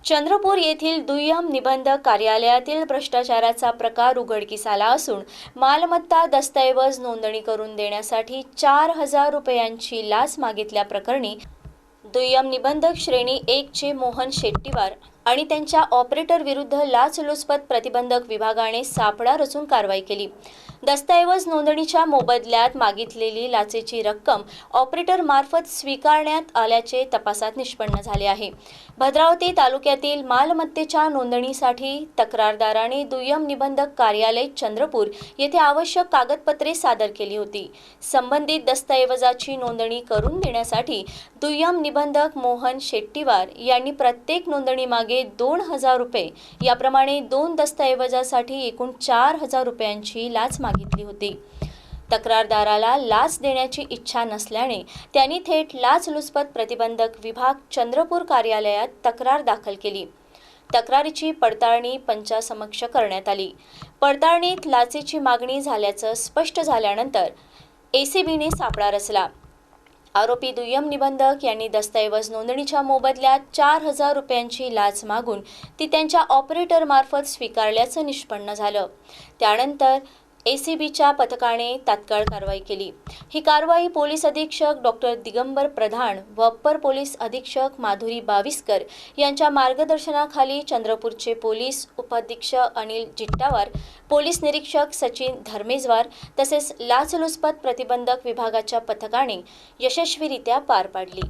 चंद्रपूर येथील दुय्यम निबंधक कार्यालयातील भ्रष्टाचाराचा प्रकार उघडकीस आला असून मालमत्ता दस्तऐवज नोंदणी करून देण्यासाठी 4,000 रुपयांची लाच मागितल्याप्रकरणी दुय्यम निबंधक श्रेणी 1 चे मोहन शेट्टीवार आणि त्यांच्या ऑपरेटर विरुद्ध लाचलुचपत प्रतिबंधक विभागाने सापळा रचून कारवाई केली। दस्तऐवज नोंदणीच्या मोबदल्यात मागितलेली लाचेची रक्कम ऑपरेटर मार्फत स्वीकारण्यात आल्याचे तपासात निष्पन्न झाले आहे। भद्रावती तालुक्यातील मालमत्तेच्या नोंदणीसाठी तक्रारदाराने दुय्यम निबंधक कार्यालय चंद्रपूर येथे आवश्यक कागदपत्रे सादर केली होती। संबंधित दस्तऐवजाची नोंदणी करून देण्यासाठी दुय्यम निबंधक मोहन शेट्टीवार यांनी प्रत्येक नोंदणीमागे 2,000 रुपये याप्रमाणे 2 दस्तऐवजासाठी एकूण 4,000 रुपयांची लाच मागितली होती। तक्रारदाराला लाच देण्याची इच्छा नसल्याने त्यांनी थेट लाचलुचपत प्रतिबंधक विभाग चंद्रपूर कार्यालयात तक्रार दाखल केली। तक्रारीची पडताळणी पंचासमक्ष करण्यात आली। पडताळणीत लाचेची मागणी झाल्याचं स्पष्ट झाल्यानंतर एसीबीने सापळा रचला। आरोपी दुय्यम निबंधक यांनी दस्तऐवज नोंदणीच्या मोबदल्यात 4,000 रुपयांची लाच मागून ती त्यांच्या ऑपरेटर मार्फत स्वीकारल्याचं निष्पन्न झालं। त्यानंतर एसीबीच्या पथकाने तात्काळ कारवाई केली। ही कारवाई पोलीस अधीक्षक डॉक्टर दिगंबर प्रधान व अप्पर पोलीस अधीक्षक माधुरी बाविस्कर यांच्या मार्गदर्शनाखाली चंद्रपूरचे पोलीस उपअधीक्षक अनिल जिट्टावार, पोलीस निरीक्षक सचिन धर्मेजवार तसेच लाचलुचपत प्रतिबंधक विभागाच्या पथकाने यशस्वीरित्या पार पाडली।